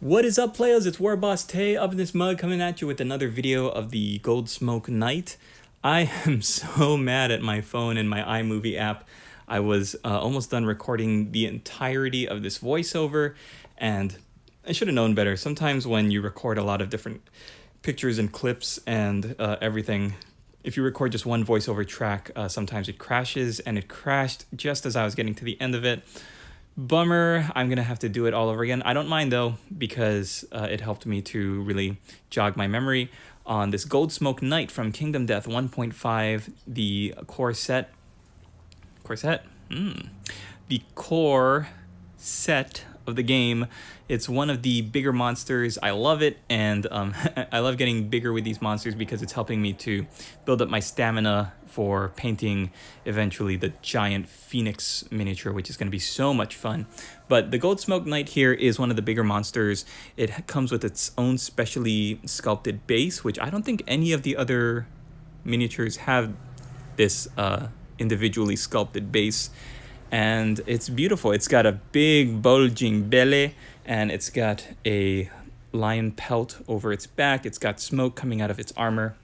What is up, players? It's Warboss Tay up in this mug coming at you with another video of the Goldsmoke Knight. I am so mad at my phone and my iMovie app. I was almost done recording the entirety of this voiceover, and I should have known better. Sometimes when you record a lot of different pictures and clips and everything, if you record just one voiceover track, sometimes it crashes, and it crashed just as I was getting to the end of it. Bummer. I'm gonna have to do it all over again. I don't mind though, because it helped me to really jog my memory on this Goldsmoke Knight from Kingdom Death 1.5, the core set. The core set of the game. It's one of the bigger monsters. I love it, and I love getting bigger with these monsters because it's helping me to build up my stamina for painting eventually the giant Phoenix miniature, which is going to be so much fun. But the Goldsmoke Knight here is one of the bigger monsters. It comes with its own specially sculpted base, which I don't think any of the other miniatures have this individually sculpted base. And it's beautiful. It's got a big bulging belly, and it's got a lion pelt over its back. It's got smoke coming out of its armor.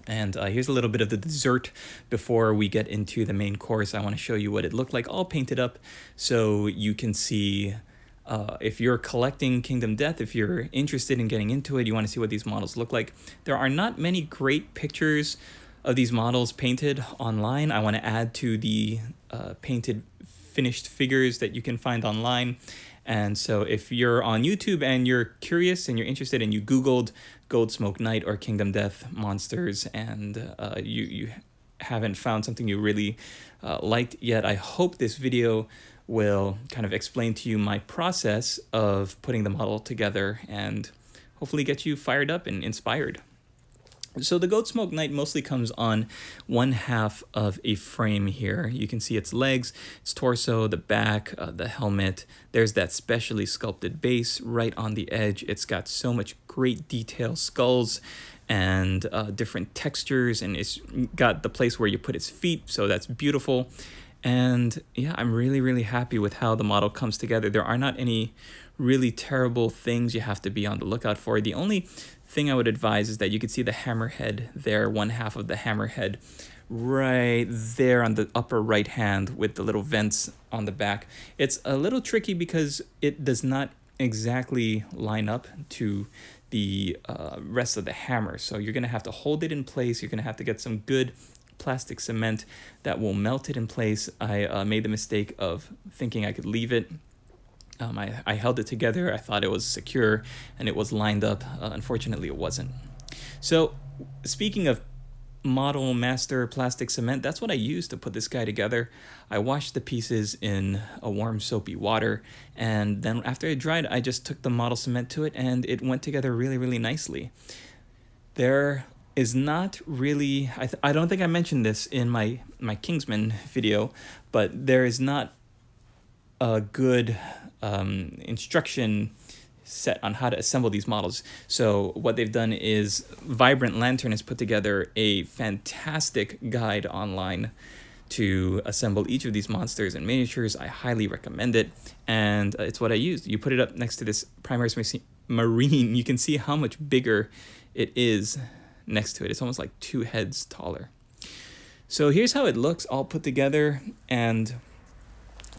And here's a little bit of the dessert before we get into the main course. I want to show you what it looked like all painted up so you can see if you're collecting Kingdom Death, if you're interested in getting into it, you want to see what these models look like. There are not many great pictures of these models painted online. I want to add to the painted finished figures that you can find online. And so if you're on YouTube and you're curious and you're interested and you Googled Goldsmoke Knight or Kingdom Death monsters and you haven't found something you really liked yet, I hope this video will kind of explain to you my process of putting the model together and hopefully get you fired up and inspired. So the Goldsmoke Knight mostly comes on one half of a frame here. You can see its legs, its torso, the back, the helmet. There's that specially sculpted base right on the edge. It's got so much great detail, skulls and different textures, and it's got the place where you put its feet, so that's beautiful. And yeah, I'm really happy with how the model comes together. There are not any really terrible things you have to be on the lookout for. The only thing I would advise is that you could see the hammerhead there, one half of the hammerhead right there on the upper right hand with the little vents on the back. It's a little tricky because it does not exactly line up to the rest of the hammer. So you're going to have to hold it in place. You're going to have to get some good plastic cement that will melt it in place. I made the mistake of thinking I could leave it. I held it together. I thought it was secure and it was lined up. Unfortunately, it wasn't. So speaking of Model Master plastic cement, that's what I used to put this guy together. I washed the pieces in a warm soapy water, and then after it dried, I just took the model cement to it and it went together really nicely. There is not really, I don't think I mentioned this in my Kingsman video, but there is not a good instruction set on how to assemble these models. So what they've done is Vibrant Lantern has put together a fantastic guide online to assemble each of these monsters and miniatures. I highly recommend it, and it's what I used. You put it up next to this Primaris Marine, you can see how much bigger it is next to it. It's almost like 2 heads taller. So here's how it looks all put together, and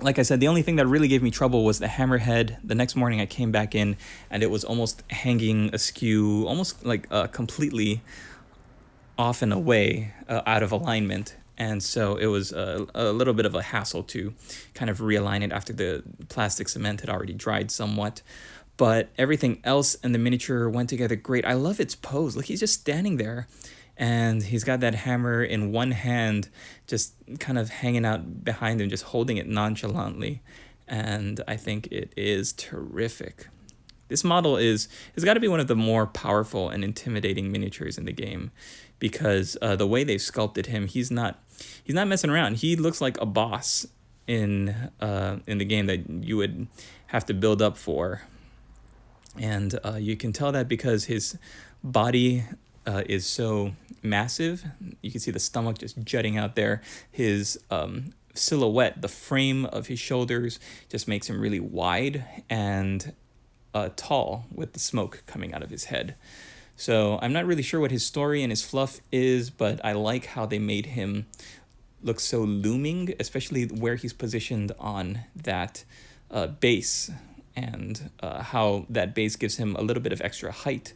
like I said, the only thing that really gave me trouble was the hammerhead. The next morning I came back in and it was almost hanging askew, almost like completely off and away, out of alignment. And so it was a little bit of a hassle to kind of realign it after the plastic cement had already dried somewhat. But everything else in the miniature went together great. I love its pose. Look, he's just standing there, and he's got that hammer in one hand, just kind of hanging out behind him, just holding it nonchalantly. And I think it is terrific. This model has got to be one of the more powerful and intimidating miniatures in the game, because the way they've sculpted him, he's not messing around. He looks like a boss in the game that you would have to build up for. And you can tell that because his body is so massive. You can see the stomach just jutting out there. His silhouette, the frame of his shoulders just makes him really wide, and tall with the smoke coming out of his head. So I'm not really sure what his story and his fluff is, but I like how they made him look so looming, especially where he's positioned on that base, and how that base gives him a little bit of extra height.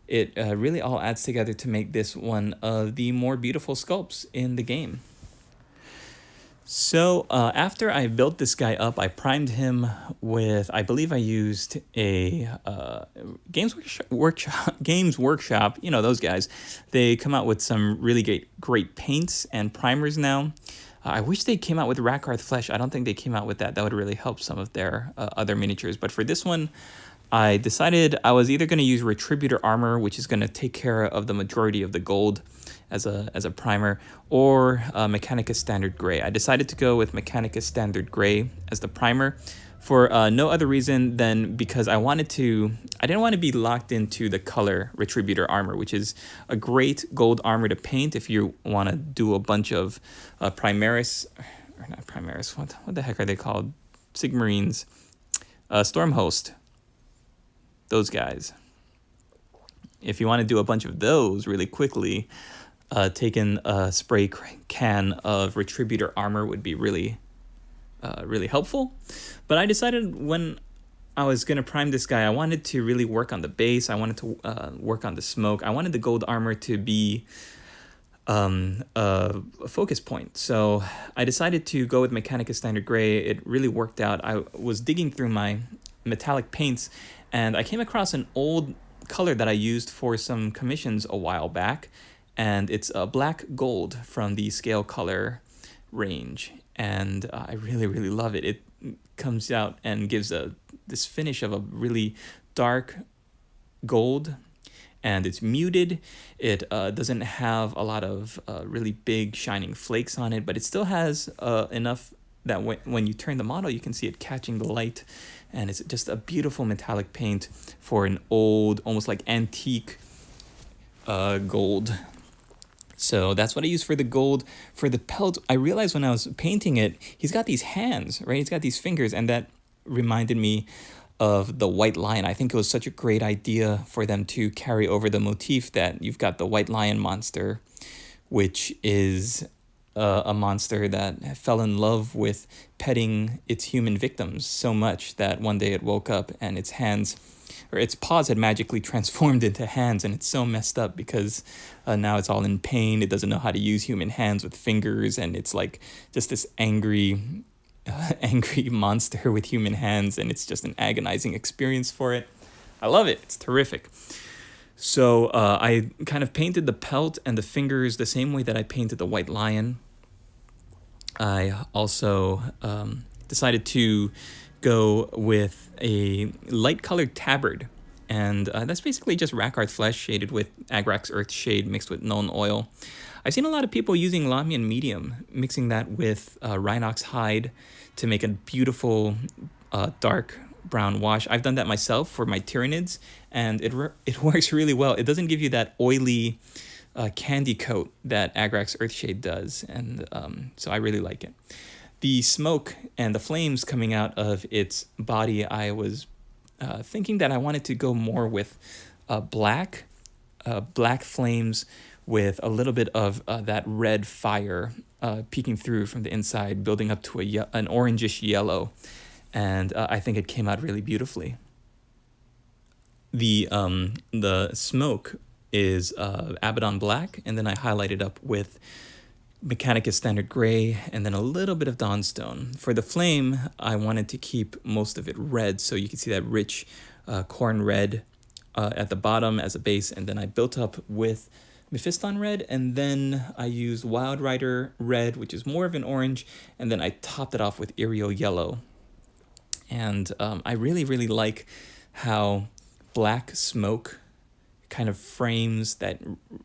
It really all adds together to make this one of the more beautiful sculpts in the game. So after I built this guy up, I primed him with, I believe I used a Games Workshop, you know, those guys. They come out with some really great paints and primers now. I wish they came out with Rakarth Flesh. I don't think they came out with that. That would really help some of their other miniatures. But for this one, I decided I was either going to use Retributor Armor, which is going to take care of the majority of the gold as a primer, or Mechanicus Standard Gray. I decided to go with Mechanicus Standard Gray as the primer for no other reason than because I didn't want to be locked into the color Retributor Armor, which is a great gold armor to paint if you want to do a bunch of Primaris, or not Primaris, what the heck are they called? Sigmarines, Stormhost, those guys. If you want to do a bunch of those really quickly, taking a spray can of Retributor Armor would be really helpful. But I decided when I was going to prime this guy, I wanted to really work on the base. I wanted to work on the smoke. I wanted the gold armor to be a focus point. So I decided to go with Mechanicus Standard Gray. It really worked out. I was digging through my metallic paints, and I came across an old color that I used for some commissions a while back, and it's a black gold from the Scale Color range, and I really love it. It comes out and gives this finish of a really dark gold, and it's muted. It doesn't have a lot of really big shining flakes on it, but it still has enough that when you turn the model, you can see it catching the light, and it's just a beautiful metallic paint for an old, almost like antique gold. So that's what I use for the gold. For the pelt, I realized when I was painting it, he's got these hands, right? He's got these fingers, and that reminded me of the White Lion. I think it was such a great idea for them to carry over the motif that you've got the White Lion monster, which is a monster that fell in love with petting its human victims so much that one day it woke up and its hands, or its paws, had magically transformed into hands, and it's so messed up because now it's all in pain. It doesn't know how to use human hands with fingers, and it's like just this angry monster with human hands, and it's just an agonizing experience for it. I love it. It's terrific. So I kind of painted the pelt and the fingers the same way that I painted the White Lion. I also decided to go with a light-colored tabard, and that's basically just Rakarth Flesh shaded with Agrax Earthshade mixed with Nuln Oil. I've seen a lot of people using Lahmian Medium, mixing that with Rhinox Hide to make a beautiful dark brown wash. I've done that myself for my Tyranids, and it works really well. It doesn't give you that oily candy coat that Agrax Earthshade does, and so I really like it. The smoke and the flames coming out of its body, I was thinking that I wanted to go more with black flames with a little bit of that red fire peeking through from the inside, building up to an orangish yellow, and I think it came out really beautifully. The smoke is Abaddon Black, and then I highlighted up with Mechanicus Standard Gray, and then a little bit of Dawnstone. For the flame, I wanted to keep most of it red, so you can see that rich corn red at the bottom as a base, and then I built up with Mephiston Red, and then I used Wild Rider Red, which is more of an orange, and then I topped it off with Irio Yellow. And I really like how black smoke kind of frames that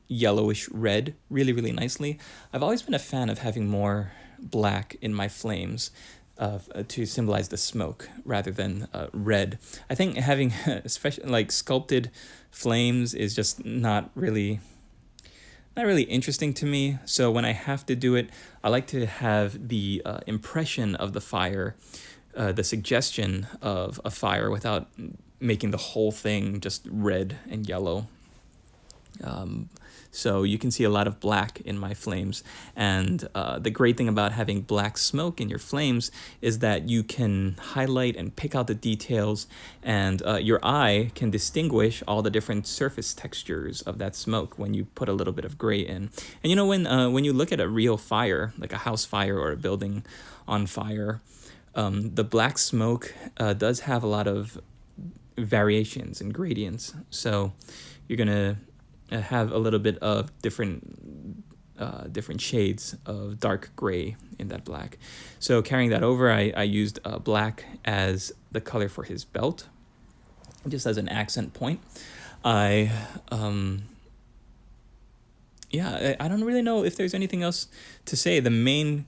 yellowish red really nicely. I've always been a fan of having more black in my flames to symbolize the smoke rather than red. I think having especially like sculpted flames is just not really interesting to me. So when I have to do it, I like to have the impression of the fire, the suggestion of a fire without making the whole thing just red and yellow. So you can see a lot of black in my flames. And the great thing about having black smoke in your flames is that you can highlight and pick out the details, and your eye can distinguish all the different surface textures of that smoke when you put a little bit of gray in. And you know, when you look at a real fire, like a house fire or a building on fire, the black smoke does have a lot of variations and gradients. So you're gonna have a little bit of different shades of dark gray in that black. So carrying that over, I used black as the color for his belt, just as an accent point. I don't really know if there's anything else to say. The main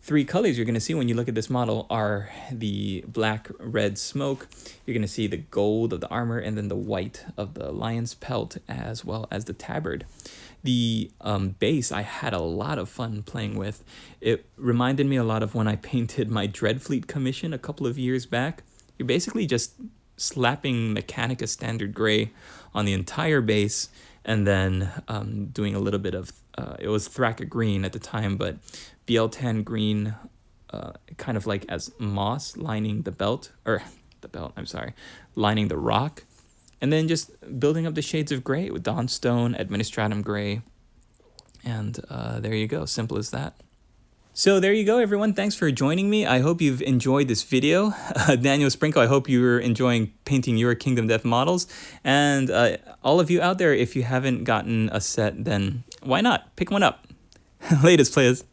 three colors you're going to see when you look at this model are the black, red smoke. You're going to see the gold of the armor, and then the white of the lion's pelt, as well as the tabard. The base I had a lot of fun playing with. It reminded me a lot of when I painted my Dreadfleet commission a couple of years back. You're basically just slapping Mechanica Standard Gray on the entire base, and then doing a little bit of, it was Thraka Green at the time, but Biel-Tan Green, kind of like as moss lining the belt, lining the rock, and then just building up the shades of gray with Dawnstone, Administratum Gray, and there you go, simple as that. So there you go, everyone. Thanks for joining me. I hope you've enjoyed this video. Daniel Sprinkle, I hope you're enjoying painting your Kingdom Death models. And all of you out there, if you haven't gotten a set, then why not? Pick one up. Latest, players.